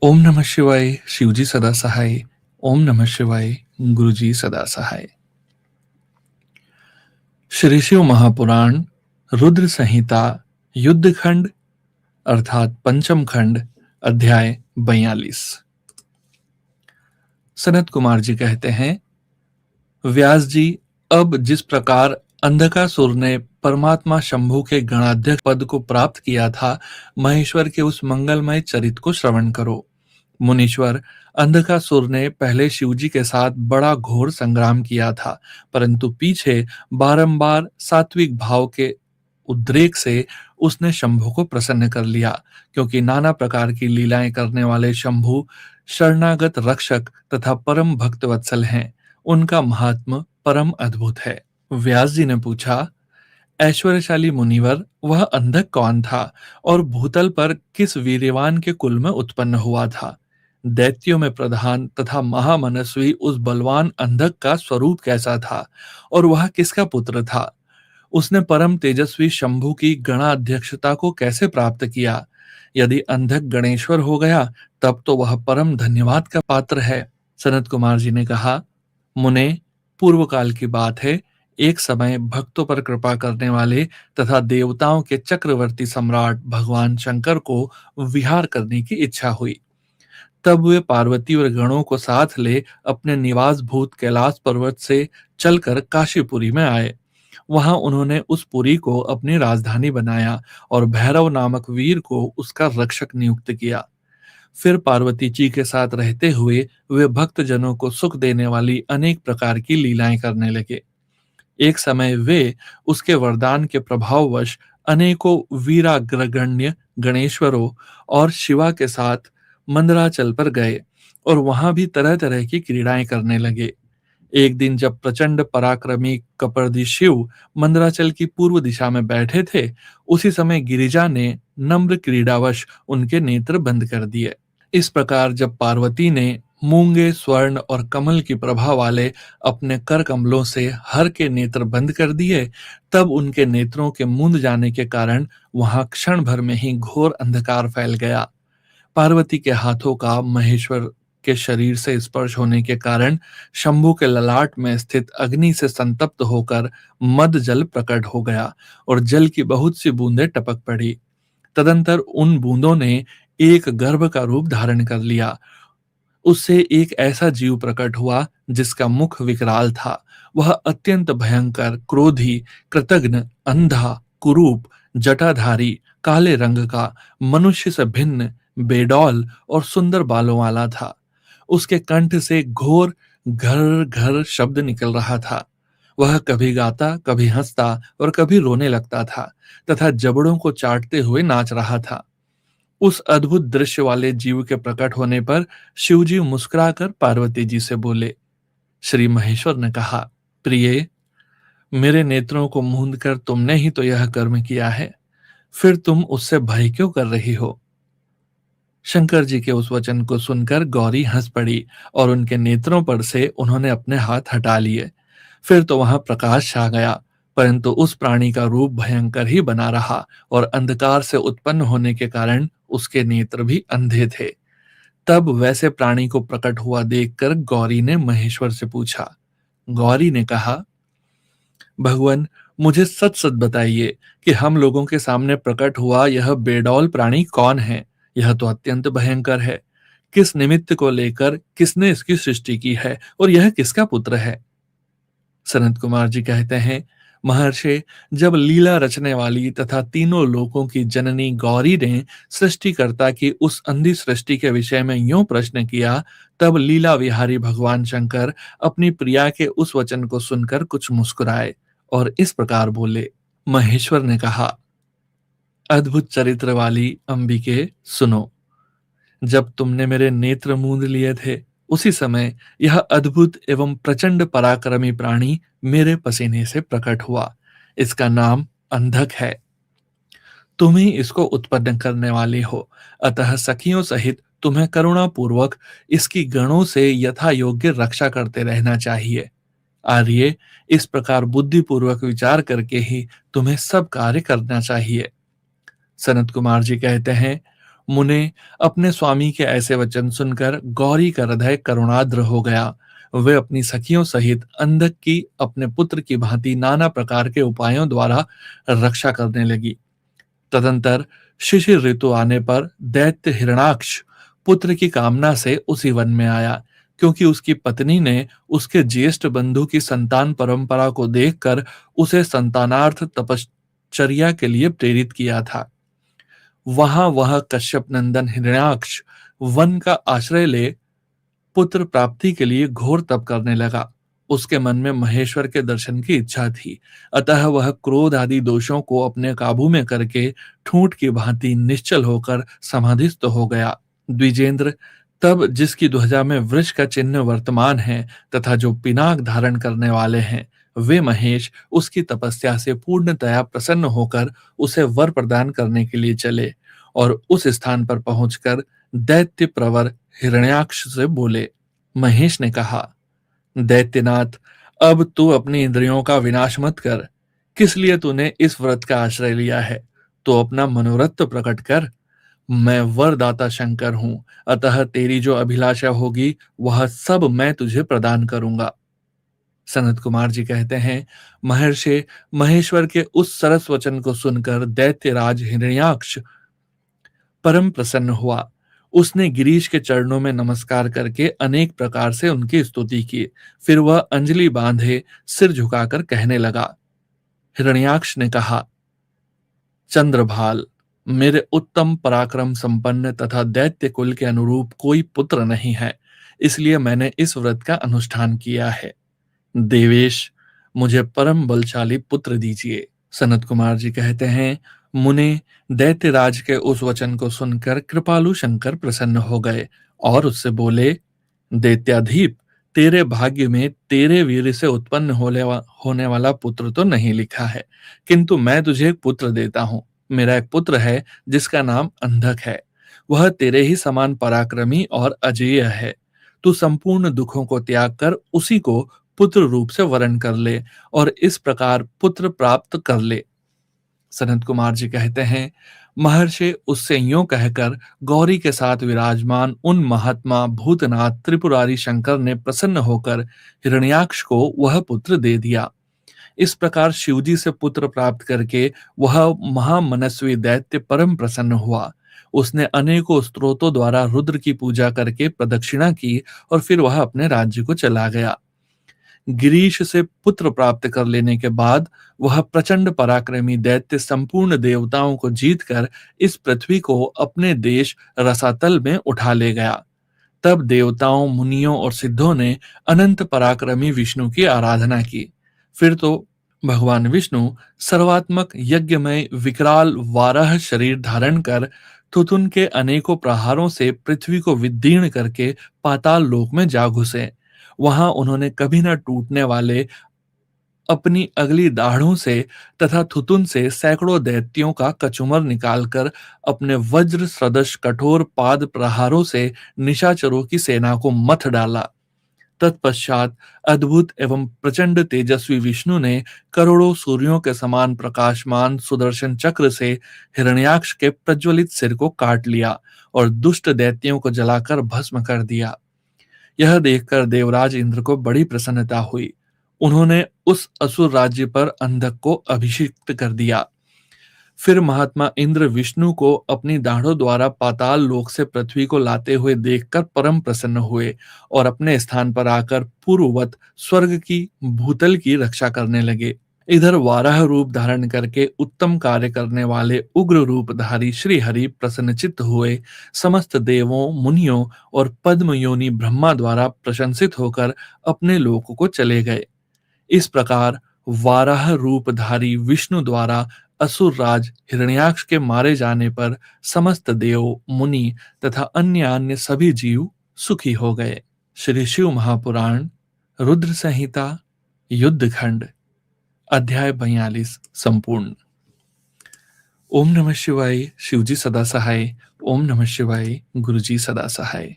ओम नमः शिवाय। शिवजी सदा सहाय। ओम नमः शिवाय। गुरुजी सदा सहाय। श्री शिव महापुराण रुद्र संहिता युद्ध खंड अर्थात पंचम खंड अध्याय 42। सनत कुमार जी कहते हैं, व्यास जी, अब जिस प्रकार अंधकासुर ने परमात्मा शंभु के गणाध्यक्ष पद को प्राप्त किया था, महेश्वर के उस मंगलमय चरित को श्रवण करो। मुनीश्वर, अंधकासुर ने पहले शिवजी के साथ बड़ा घोर संग्राम किया था, परंतु पीछे बारंबार सात्विक भाव के उद्रेक से उसने शंभु को प्रसन्न कर लिया, क्योंकि नाना प्रकार की लीलाएं करने वाले शंभु शरणागत रक्षक तथा परम भक्तवत्सल हैं। उनका महात्म परम अद्भुत है। व्यास जी ने पूछा, ऐश्वर्यशाली मुनिवर, वह अंधक कौन था और भूतल पर किस वीर्यवान के कुल में उत्पन्न हुआ था? दैत्यों में प्रधान तथा महामनस्वी उस बलवान अंधक का स्वरूप कैसा था और वह किसका पुत्र था? उसने परम तेजस्वी शंभु की गणाध्यक्षता को कैसे प्राप्त किया? यदि अंधक गणेश्वर हो गया तब तो वह परम धन्यवाद का पात्र है। सनत कुमार जी ने कहा, मुने, पूर्व काल की बात है। एक समय भक्तों पर कृपा करने वाले तथा देवताओं के चक्रवर्ती सम्राट भगवान शंकर को विहार करने की इच्छा हुई। तब वे पार्वती और गणों को साथ ले अपने निवास भूत कैलाश पर्वत से चलकर काशीपुरी में आए। वहां उन्होंने उस पुरी को अपनी राजधानी बनाया और भैरव नामक वीर को उसका रक्षक नियुक्त किया। फिर पार्वती जी के साथ रहते हुए वे भक्त जनों को सुख देने वाली अनेक प्रकार की लीलाएं करने लगे। एक समय वे उसके वरदान के प्रभाववश अनेकों वीराग्रगण्य गणेश्वरों और शिवा के साथ मंदराचल पर गए और वहां भी तरह तरह की क्रीड़ाएं करने लगे। एक दिन जब प्रचंड पराक्रमी कपर्दी शिव मंदराचल की पूर्व दिशा में बैठे थे, उसी समय गिरिजा ने नम्र क्रीड़ावश उनके नेत्र बंद कर दिए। इस प्रकार जब पार्वती ने मूंगे, स्वर्ण और कमल की प्रभा वाले अपने कर कमलों से हर के नेत्र बंद कर दिए, तब उनके नेत्रों के मूंद जाने के कारण वहां क्षण भर में ही घोर अंधकार फैल गया। पार्वती के हाथों का महेश्वर के शरीर से स्पर्श होने के कारण शंभु के ललाट में स्थित अग्नि से संतप्त होकर मद जल प्रकट हो गया और जल की बहुत सी बूंदें टपक पड़ी। तदंतर उन बूंदों ने एक गर्भ का रूप धारण कर लिया। उससे एक ऐसा जीव प्रकट हुआ जिसका मुख विकराल था। वह अत्यंत भयंकर, क्रोधी, कृतघ्न, अंधा, कुरूप, जटाधारी, काले रंग का, मनुष्य से भिन्न, बेडौल और सुंदर बालों वाला था। उसके कंठ से घोर घर घर शब्द निकल रहा था। वह कभी गाता, कभी हंसता और कभी रोने लगता था तथा जबड़ों को चाटते हुए नाच रहा था। उस अद्भुत दृश्य वाले जीव के प्रकट होने पर शिवजी मुस्कुराकर पार्वती जी से बोले। श्री महेश्वर ने कहा, प्रिय, मेरे नेत्रों को मूंद कर तुमने ही तो यह कर्म किया है, फिर तुम उससे भय क्यों कर रही हो? शंकर जी के उस वचन को सुनकर गौरी हंस पड़ी और उनके नेत्रों पर से उन्होंने अपने हाथ हटा लिए। फिर तो वहां प्रकाश छा गया, परंतु उस प्राणी का रूप भयंकर ही बना रहा और अंधकार से उत्पन्न होने के कारण उसके नेत्र भी अंधे थे। तब वैसे प्राणी को प्रकट हुआ देखकर गौरी ने महेश्वर से पूछा। गौरी ने कहा, भगवान, मुझे सच सच बताइए कि हम लोगों के सामने प्रकट हुआ यह बेडौल प्राणी कौन है? यह तो अत्यंत भयंकर है। किस निमित्त को लेकर किसने इसकी सृष्टि की है और यह किसका पुत्र है? सनत कुमार जी कहते हैं, महर्षि, जब लीला रचने वाली तथा तीनों लोकों की जननी गौरी ने सृष्टिकर्ता की उस अंधी सृष्टि के विषय में यूं प्रश्न किया, तब लीला विहारी भगवान शंकर अपनी प्रिया के उस वचन को सुनकर कुछ मुस्कुराए और इस प्रकार बोले। महेश्वर ने कहा, अद्भुत चरित्र वाली अंबिके, सुनो। जब तुमने मेरे नेत्र मूंद लिए थे, उसी समय यह अद्भुत एवं प्रचंड पराक्रमी प्राणी मेरे पसीने से प्रकट हुआ। इसका नाम अंधक है। तुम ही इसको उत्पन्न करने वाली हो, अतः सखियों सहित तुम्हें करुणा पूर्वक इसकी गणों से यथा योग्य रक्षा करते रहना चाहिए। आर्य, इस प्रकार बुद्धि पूर्वक विचार करके ही तुम्हें सब कार्य करना चाहिए। सनत कुमार जी कहते हैं, मुने अपने स्वामी के ऐसे वचन सुनकर गौरी का हृदय करुणाद्र हो गया। वे अपनी सखियों सहित अंधक की अपने पुत्र की भांति नाना प्रकार के उपायों द्वारा रक्षा करने लगी। तदंतर शिशिर ऋतु आने पर दैत्य हिरणाक्ष पुत्र की कामना से उसी वन में आया, क्योंकि उसकी पत्नी ने उसके ज्येष्ठ बंधु की संतान परंपरा को देखकर उसे संतानार्थ तपश्चर्या के लिए प्रेरित किया था। वहां वह कश्यप नंदन हिरण्याक्ष वन का आश्रय ले पुत्र प्राप्ति के लिए घोर तप करने लगा। उसके मन में महेश्वर के दर्शन की इच्छा थी, अतः वह क्रोध आदि दोषों को अपने काबू में करके ठूंठ की भांति निश्चल होकर समाधिस्थ हो गया। द्विजेंद्र, तब जिसकी ध्वजा में वृष का चिन्ह वर्तमान है तथा जो पिनाक धारण करने वाले हैं, वे महेश उसकी तपस्या से पूर्णतया प्रसन्न होकर उसे वर प्रदान करने के लिए चले और उस स्थान पर पहुंचकर दैत्य प्रवर हिरण्याक्ष से बोले। महेश ने कहा, दैत्यनाथ, अब तू अपनी इंद्रियों का विनाश मत कर। किस लिए तूने इस व्रत का आश्रय लिया है? तो अपना मनोरथ तो प्रकट कर। मैं वरदाता शंकर हूं, अतः तेरी जो अभिलाषा होगी वह सब मैं तुझे प्रदान करूंगा। सनत कुमार जी कहते हैं, महर्षि महेश्वर के उस सरस वचन को सुनकर दैत्यराज हिरण्याक्ष परम प्रसन्न हुआ। उसने गिरीश के चरणों में नमस्कार करके अनेक प्रकार से उनकी स्तुति की। फिर वह अंजलि बांधे सिर झुकाकर कहने लगा। हिरण्याक्ष ने कहा, चंद्रभाल, मेरे उत्तम पराक्रम संपन्न तथा दैत्य कुल के अनुरूप कोई पुत्र नहीं है, इसलिए मैंने इस व्रत का अनुष्ठान किया है। देवेश, मुझे परम बलशाली पुत्र दीजिए। सनत कुमार जी कहते हैं, मुने दैत्यराज के उस वचन को सुनकर कृपालु शंकर प्रसन्न हो गए और उससे बोले, दैत्याधीप, तेरे भाग्य में तेरे वीर से उत्पन्न होने वाला पुत्र तो नहीं लिखा है, किंतु मैं तुझे एक पुत्र देता हूं। मेरा एक पुत्र है जिसका नाम अंधक है। वह तेरे ही समान पराक्रमी और अजेय है। तू संपूर्ण दुखों को त्याग कर उसी को पुत्र रूप से वरण कर ले और इस प्रकार पुत्र प्राप्त कर ले। सनत कुमार जी कहते हैं, महर्षि उससे यूं कहकर गौरी के साथ विराजमान उन महात्मा भूतनाथ त्रिपुरारी शंकर ने प्रसन्न होकर हिरण्याक्ष को वह पुत्र दे दिया। इस प्रकार शिवजी से पुत्र प्राप्त करके वह महामनस्वी दैत्य परम प्रसन्न हुआ। उसने अनेकों स्तोत्रों द्वारा रुद्र की पूजा करके प्रदक्षिणा की और फिर वह अपने राज्य को चला गया। गिरीश से पुत्र प्राप्त कर लेने के बाद वह प्रचंड पराक्रमी दैत्य संपूर्ण देवताओं को जीतकर इस पृथ्वी को अपने देश रसातल में उठा ले गया। तब देवताओं, मुनियों और सिद्धों ने अनंत पराक्रमी विष्णु की आराधना की। फिर तो भगवान विष्णु सर्वात्मक यज्ञमय विकराल वाराह शरीर धारण कर तुतुन के अनेकों प्रहारों से पृथ्वी को विदीर्ण करके पाताल लोक में जा घुसे। वहां उन्होंने कभी न टूटने वाले अपनी अगली दाढ़ों से तथा थुतुन से सैकड़ों दैत्यों का कचुमर निकालकर अपने वज्र सदृश कठोर पाद प्रहारों से निशाचरों की सेना को मथ डाला। तत्पश्चात अद्भुत एवं प्रचंड तेजस्वी विष्णु ने करोड़ों सूर्यों के समान प्रकाशमान सुदर्शन चक्र से हिरण्याक्ष के प्रज्वलित सिर को काट लिया और दुष्ट दैत्यों को जलाकर भस्म कर दिया। यह देखकर देवराज इंद्र को बड़ी प्रसन्नता हुई। उन्होंने उस असुर राज्य पर अंधक को अभिषिक्त कर दिया। फिर महात्मा इंद्र विष्णु को अपनी दाढ़ों द्वारा पाताल लोक से पृथ्वी को लाते हुए देखकर परम प्रसन्न हुए और अपने स्थान पर आकर पूर्ववत स्वर्ग की भूतल की रक्षा करने लगे। इधर वाराह रूप धारण करके उत्तम कार्य करने वाले उग्र रूपधारी श्री हरि प्रसन्नचित्त हुए समस्त देवों, मुनियों और पद्म योनि ब्रह्मा द्वारा प्रशंसित होकर अपने लोक को चले गए। इस प्रकार वाराह रूपधारी विष्णु द्वारा असुर राज हिरण्याक्ष के मारे जाने पर समस्त देव, मुनि तथा अन्य सभी जीव सुखी हो गए। श्री शिव महापुराण रुद्र संहिता युद्ध खंड अध्याय 42 संपूर्ण। ओम नमः शिवाय। शिवजी सदा सहाय। ओम नमः शिवाय। गुरुजी सदा सहाय।